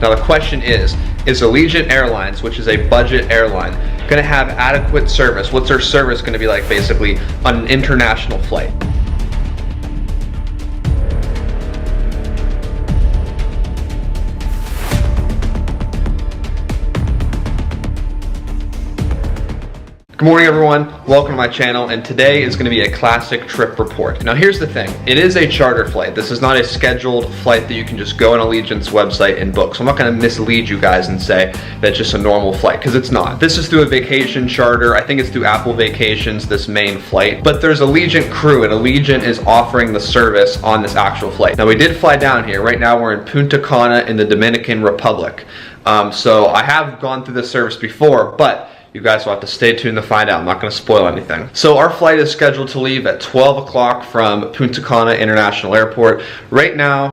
Now the question is Allegiant Airlines, which is a budget airline, going to have adequate service? What's their service going to be like basically on an international flight? Good morning everyone, welcome to my channel, and today is going to be a classic trip report. Now here's the thing, it is a charter flight. This is not a scheduled flight that you can just go on Allegiant's website and book. So I'm not going to mislead you guys and say that's just a normal flight, because it's not. This is through a vacation charter. I think it's through Apple Vacations, this main flight. But there's Allegiant crew, and Allegiant is offering the service on this actual flight. Now we did fly down here. Right now we're in Punta Cana in the Dominican Republic. So I have gone through this service before, but you guys will have to stay tuned to find out. I'm not going to spoil anything. So our flight is scheduled to leave at 12 o'clock from Punta Cana International Airport. Right now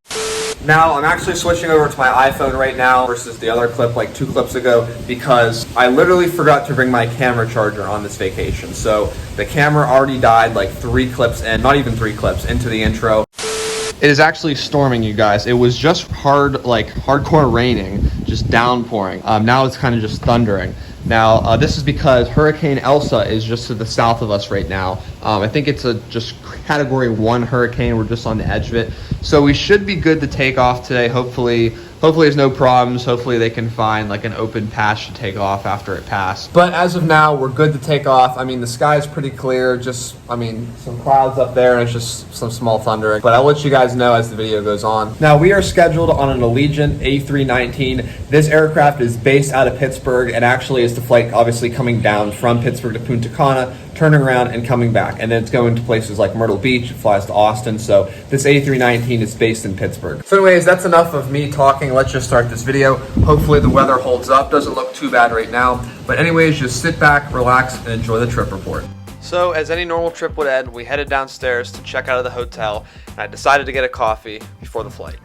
I'm actually switching over to my iPhone right now versus the other clip like 2 clips ago, because I literally forgot to bring my camera charger on this vacation. So the camera already died like 3 clips in, not even 3 clips into the intro. It is actually storming, you guys. It was just hardcore raining, just downpouring. Now it's kind of just thundering. Now, this is because Hurricane Elsa is just to the south of us right now. I think it's a just category 1 hurricane. We're just on the edge of it. So we should be good to take off today. Hopefully there's no problems. Hopefully they can find like an open patch to take off after it passed. But as of now, we're good to take off. I mean, the sky is pretty clear. Just, some clouds up there, and it's just some small thundering. But I'll let you guys know as the video goes on. Now, we are scheduled on an Allegiant A319. This aircraft is based out of Pittsburgh, and actually is the flight obviously coming down from Pittsburgh to Punta Cana, turning around and coming back. And then it's going to places like Myrtle Beach, it flies to Austin. So this A319 is based in Pittsburgh. So anyways, that's enough of me talking. Let's just start this video. Hopefully the weather holds up. Doesn't look too bad right now. But anyways, just sit back, relax, and enjoy the trip report. So as any normal trip would end, we headed downstairs to check out of the hotel, and I decided to get a coffee before the flight.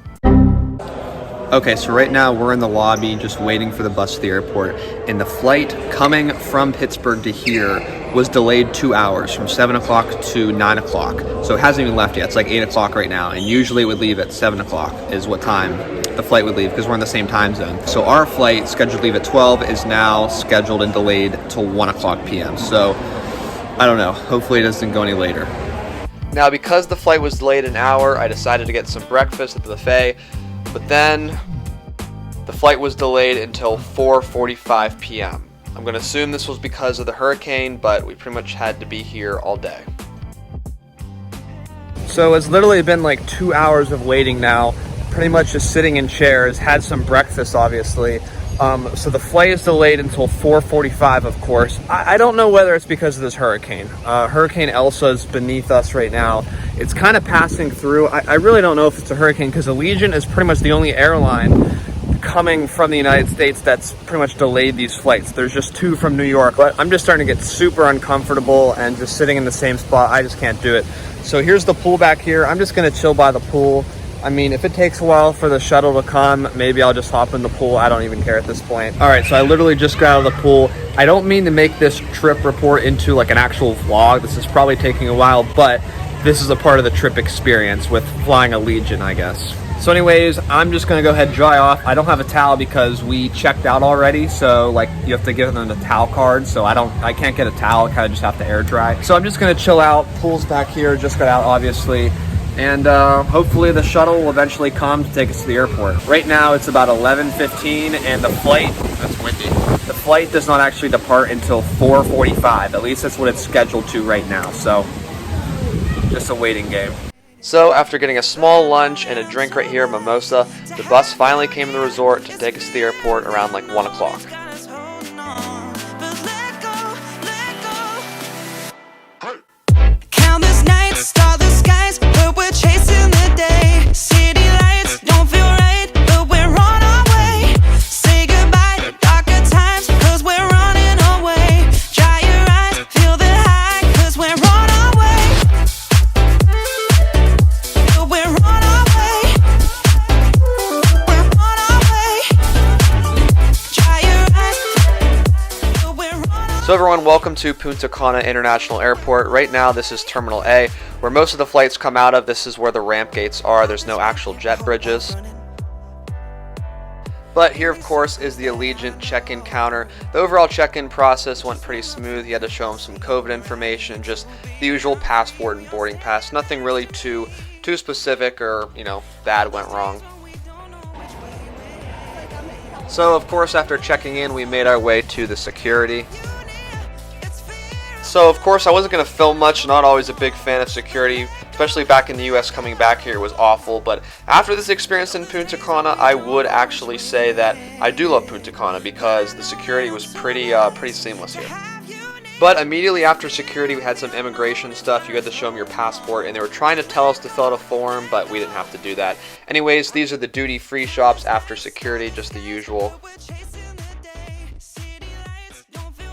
Okay, so right now we're in the lobby just waiting for the bus to the airport, and the flight coming from Pittsburgh to here was delayed 2 hours, from 7 o'clock to 9 o'clock. So it hasn't even left yet. It's like 8 o'clock right now, and usually it would leave at 7 o'clock is what time the flight would leave, because we're in the same time zone. So our flight, scheduled to leave at 12, is now scheduled and delayed till 1 o'clock p.m. So I don't know, hopefully it doesn't go any later. Now because the flight was delayed an hour, I decided to get some breakfast at the buffet. But then the flight was delayed until 4:45 p.m. I'm going to assume this was because of the hurricane, but we pretty much had to be here all day. So it's literally been like 2 hours of waiting now, pretty much just sitting in chairs, had some breakfast obviously. So the flight is delayed until 4:45, of course. I don't know whether it's because of this hurricane. Hurricane Elsa is beneath us right now. It's kind of passing through. I really don't know if it's a hurricane, because Allegiant is pretty much the only airline coming from the United States that's pretty much delayed these flights. There's just 2 from New York, but I'm just starting to get super uncomfortable and just sitting in the same spot. I just can't do it. So here's the pool back here. I'm just gonna chill by the pool. I mean, if it takes a while for the shuttle to come, maybe I'll just hop in the pool. I don't even care at this point. All right, so I literally just got out of the pool. I don't mean to make this trip report into like an actual vlog. This is probably taking a while, but this is a part of the trip experience with flying Allegiant, I guess. So anyways, I'm just gonna go ahead and dry off. I don't have a towel because we checked out already, so like you have to give them the towel card, so I can't get a towel. I kind of just have to air dry. So I'm just gonna chill out. Pool's back here, just got out obviously. And hopefully the shuttle will eventually come to take us to the airport. Right now it's about 11:15, and the flight, that's windy, the flight does not actually depart until 4:45. At least that's what it's scheduled to right now, so just a waiting game. So after getting a small lunch and a drink right here, mimosa, the bus finally came to the resort to take us to the airport around like 1 o'clock. Countless nights, starless skies, but we're chasing the day. City lights don't feel right, but we're on our way. Say goodbye to darker times, cause we're running away. Dry your eyes, feel the high, cause we're on our way. We're on our way. We're on our way. Dry your eyes, we're on our way. So everyone, welcome to Punta Cana International Airport. Right now this is Terminal A, where most of the flights come out of. This is where the ramp gates are. There's no actual jet bridges. But here, of course, is the Allegiant check-in counter. The overall check-in process went pretty smooth. You had to show them some COVID information, just the usual passport and boarding pass. Nothing really too specific or, bad went wrong. So, of course, after checking in, we made our way to the security. So, of course, I wasn't going to film much. Not always a big fan of security, especially back in the U.S. Coming back here was awful. But after this experience in Punta Cana, I would actually say that I do love Punta Cana because the security was pretty seamless here. But immediately after security, we had some immigration stuff. You had to show them your passport, and they were trying to tell us to fill out a form, but we didn't have to do that. Anyways, these are the duty-free shops after security, just the usual.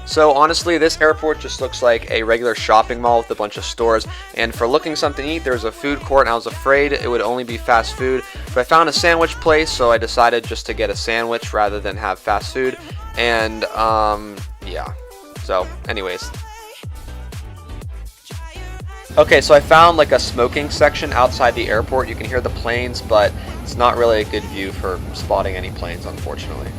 So honestly, this airport just looks like a regular shopping mall with a bunch of stores, and for looking something to eat, there was a food court, and I was afraid it would only be fast food, but I found a sandwich place, so I decided just to get a sandwich rather than have fast food, and yeah. So anyways. Okay, so I found like a smoking section outside the airport. You can hear the planes, but it's not really a good view for spotting any planes, unfortunately.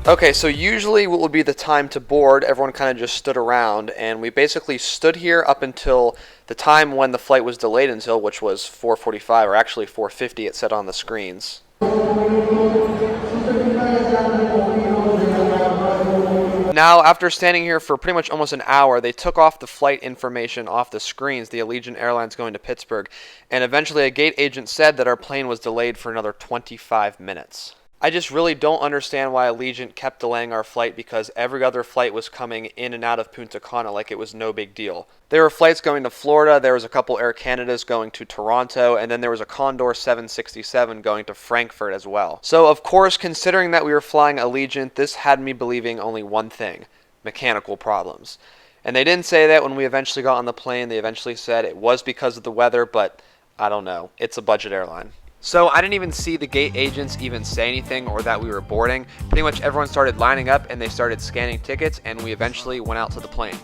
Okay, so usually what would be the time to board, everyone kind of just stood around, and we basically stood here up until the time when the flight was delayed until, which was 4:45, or actually 4:50 it said on the screens. Now, after standing here for pretty much almost an hour, they took off the flight information off the screens, the Allegiant Airlines going to Pittsburgh, and eventually a gate agent said that our plane was delayed for another 25 minutes. I just really don't understand why Allegiant kept delaying our flight because every other flight was coming in and out of Punta Cana like it was no big deal. There were flights going to Florida, there was a couple Air Canadas going to Toronto, and then there was a Condor 767 going to Frankfurt as well. So of course, considering that we were flying Allegiant, this had me believing only one thing: mechanical problems. And they didn't say that when we eventually got on the plane. They eventually said it was because of the weather, but I don't know. It's a budget airline. So I didn't even see the gate agents even say anything or that we were boarding. Pretty much everyone started lining up and they started scanning tickets, and we eventually went out to the plane.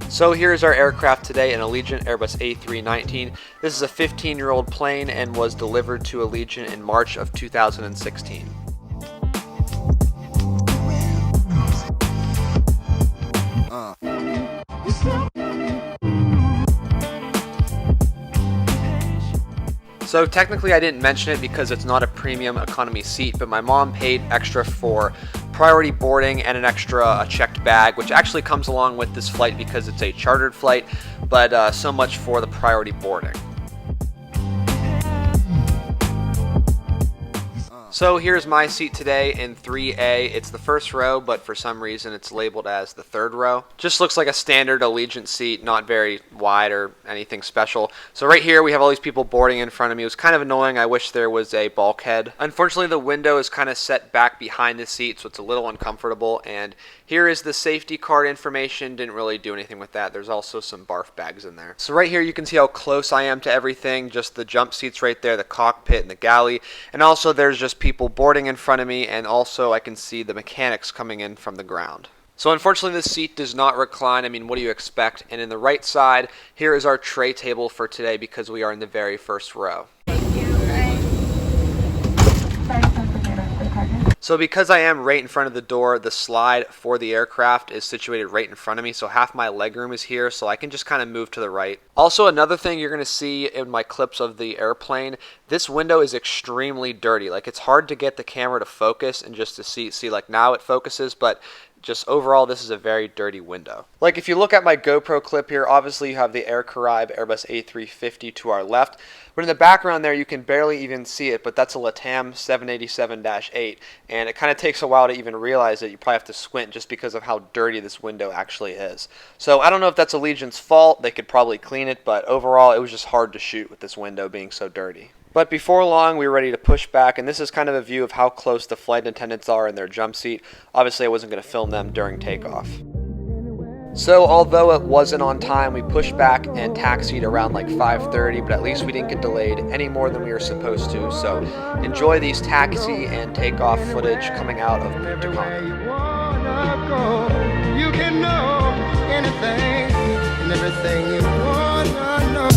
So here's our aircraft today, an Allegiant Airbus A319. This is a 15-year-old plane and was delivered to Allegiant in March of 2016. So technically I didn't mention it because it's not a premium economy seat, but my mom paid extra for priority boarding and an extra checked bag, which actually comes along with this flight because it's a chartered flight, but so much for the priority boarding. So here's my seat today in 3A. It's the first row, but for some reason it's labeled as the third row. Just looks like a standard Allegiant seat, not very wide or anything special. So right here we have all these people boarding in front of me. It was kind of annoying. I wish there was a bulkhead. Unfortunately, the window is kind of set back behind the seat, so it's a little uncomfortable. And here is the safety card information. Didn't really do anything with that. There's also some barf bags in there. So right here you can see how close I am to everything. Just the jump seats right there, the cockpit and the galley. And also there's just people boarding in front of me, and also I can see the mechanics coming in from the ground. So unfortunately this seat does not recline. I mean, what do you expect? And in the right side, here is our tray table for today because we are in the very first row. So because I am right in front of the door, the slide for the aircraft is situated right in front of me, so half my legroom is here, so I can just kind of move to the right. Also, another thing you're going to see in my clips of the airplane, this window is extremely dirty. Like, it's hard to get the camera to focus and just to see like now it focuses, but just overall, this is a very dirty window. Like, if you look at my GoPro clip here, obviously you have the Air Caribe Airbus A350 to our left, but in the background there you can barely even see it, but that's a LATAM 787-8, and it kind of takes a while to even realize it. You probably have to squint just because of how dirty this window actually is. So I don't know if that's Allegiant's fault. They could probably clean it, but overall it was just hard to shoot with this window being so dirty. But before long, we were ready to push back, and this is kind of a view of how close the flight attendants are in their jump seat. Obviously, I wasn't going to film them during takeoff. So although it wasn't on time, we pushed back and taxied around like 5:30, but at least we didn't get delayed any more than we were supposed to. So enjoy these taxi and takeoff footage coming out of Punta Cana. You can know anything and everything you wanna know.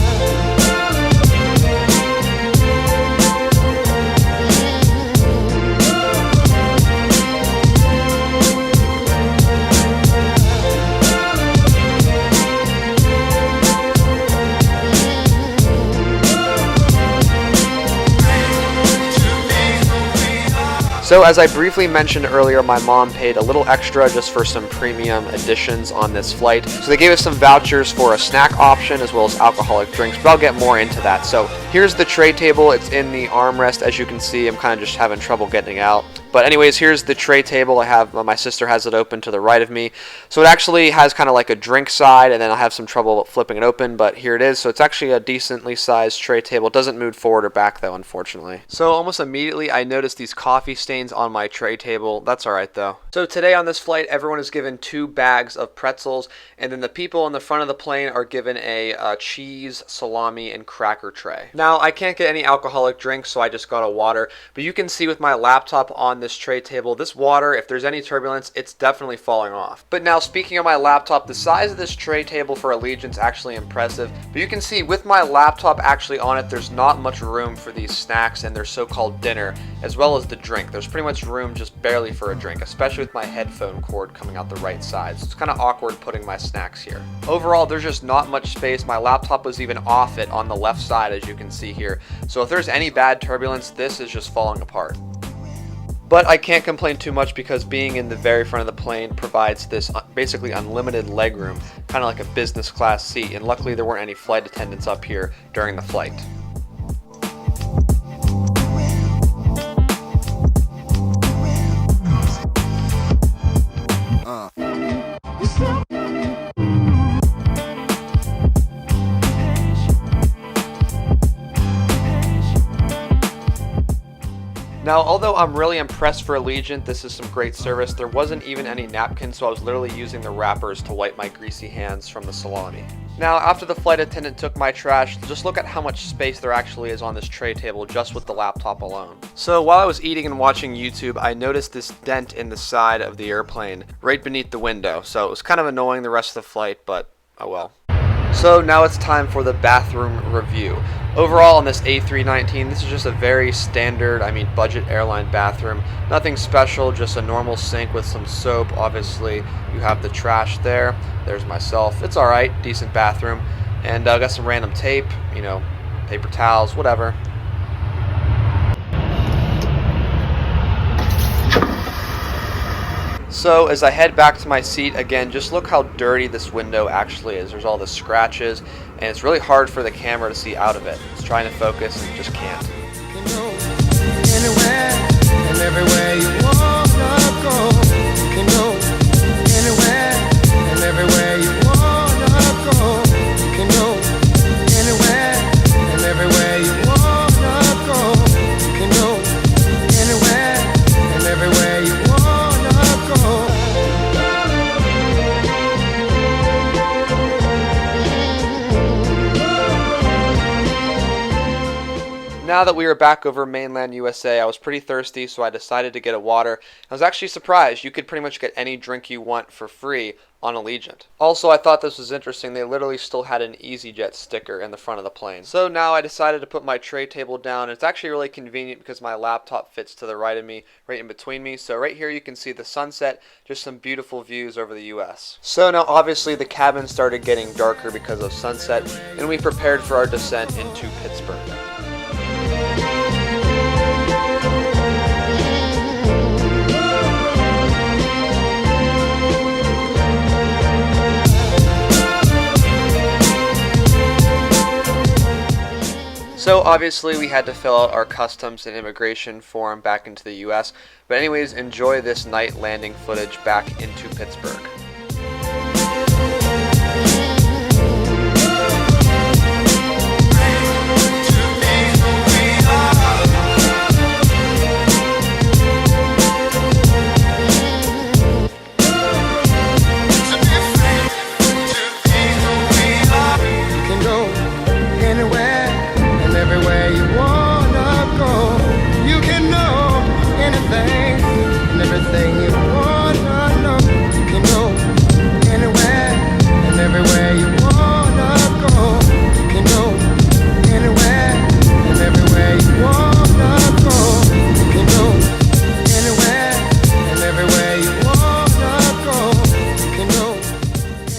So as I briefly mentioned earlier, my mom paid a little extra just for some premium additions on this flight. So they gave us some vouchers for a snack option as well as alcoholic drinks, but I'll get more into that. So here's the tray table. It's in the armrest. As you can see, I'm kind of just having trouble getting out. But anyways, here's the tray table. I have, my sister has it open to the right of me. So it actually has kind of like a drink side, and then I'll have some trouble flipping it open, but here it is. So it's actually a decently sized tray table. It doesn't move forward or back though, unfortunately. So almost immediately I noticed these coffee stains on my tray table. That's alright though. So today on this flight, everyone is given 2 bags of pretzels, and then the people in the front of the plane are given a cheese, salami, and cracker tray. Now, I can't get any alcoholic drinks, so I just got a water, but you can see with my laptop on this tray table, this water, if there's any turbulence, it's definitely falling off. But now, speaking of my laptop, the size of this tray table for Allegiant's actually impressive, but you can see with my laptop actually on it, there's not much room for these snacks and their so-called dinner, as well as the drink. There's pretty much room just barely for a drink, especially with my headphone cord coming out the right side, so it's kind of awkward putting my snacks here. Overall, there's just not much space. My laptop was even off it on the left side, as you can see here, so if there's any bad turbulence, this is just falling apart. But I can't complain too much because being in the very front of the plane provides this basically unlimited legroom, kind of like a business class seat, and luckily there weren't any flight attendants up here during the flight. Now, although I'm really impressed for Allegiant, this is some great service, there wasn't even any napkins, so I was literally using the wrappers to wipe my greasy hands from the salami. Now, after the flight attendant took my trash, just look at how much space there actually is on this tray table just with the laptop alone. So while I was eating and watching YouTube, I noticed this dent in the side of the airplane right beneath the window, so it was kind of annoying the rest of the flight, but oh well. So now it's time for the bathroom review. Overall on this A319, this is just a very standard, budget airline bathroom. Nothing special, just a normal sink with some soap. Obviously, you have the trash there. There's myself. It's alright, decent bathroom. And I got some random tape, paper towels, whatever. So as I head back to my seat, again, just look how dirty this window actually is. There's all the scratches, and it's really hard for the camera to see out of it. It's trying to focus and just can't. You can go anywhere and everywhere you wanna go. You can go anywhere and everywhere you wanna go. You can go anywhere and everywhere you wanna go. You can go anywhere and everywhere you wanna go. Now that we were back over mainland USA, I was pretty thirsty, so I decided to get a water. I was actually surprised. You could pretty much get any drink you want for free on Allegiant. Also, I thought this was interesting. They literally still had an EasyJet sticker in the front of the plane. So now I decided to put my tray table down. It's actually really convenient because my laptop fits to the right of me, right in between me. So right here you can see the sunset, just some beautiful views over the US. So now obviously the cabin started getting darker because of sunset, and we prepared for our descent into Pittsburgh. So obviously we had to fill out our customs and immigration form back into the US, but anyways, enjoy this night landing footage back into Pittsburgh.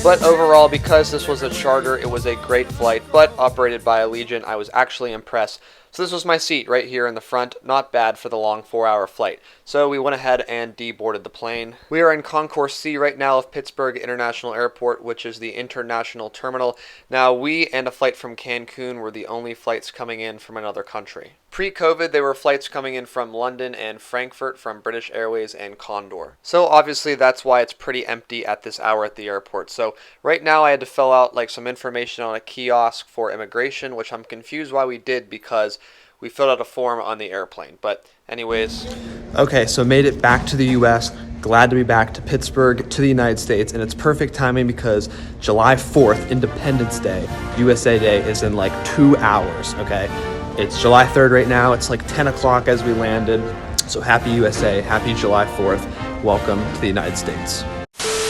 But overall, because this was a charter, it was a great flight, but operated by Allegiant. I was actually impressed. So this was my seat right here in the front, not bad for the long 4-hour flight. So we went ahead and deboarded the plane. We are in Concourse C right now of Pittsburgh International Airport, which is the international terminal. Now we and a flight from Cancun were the only flights coming in from another country. Pre-COVID, there were flights coming in from London and Frankfurt from British Airways and Condor. So obviously that's why it's pretty empty at this hour at the airport. So right now I had to fill out like some information on a kiosk for immigration, which I'm confused why we did because we filled out a form on the airplane. But anyways. Okay, so made it back to the US. Glad to be back to Pittsburgh, to the United States, and it's perfect timing because July 4th, Independence Day, USA Day, is in like 2 hours, okay? It's July 3rd right now. It's like 10 o'clock as we landed. So happy USA, happy July 4th. Welcome to the United States.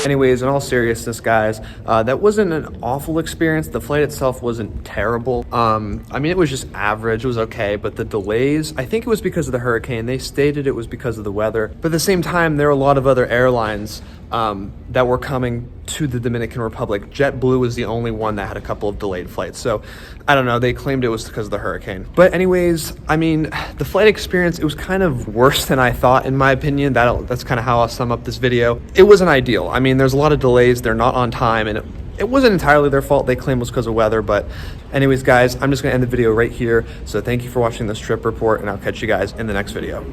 Anyways, in all seriousness, guys, that wasn't an awful experience. The flight itself wasn't terrible. I mean, it was just average. It was okay, but the delays, I think it was because of the hurricane. They stated it was because of the weather. But at the same time, there are a lot of other airlines that were coming to the Dominican Republic. JetBlue was the only one that had a couple of delayed flights. So I don't know, they claimed it was because of the hurricane. But anyways, I mean, the flight experience, it was kind of worse than I thought, in my opinion. That's kind of how I'll sum up this video. It wasn't ideal. I mean, there's a lot of delays. They're not on time, and it wasn't entirely their fault. They claimed it was because of weather. But anyways, guys, I'm just going to end the video right here. So thank you for watching this trip report, and I'll catch you guys in the next video.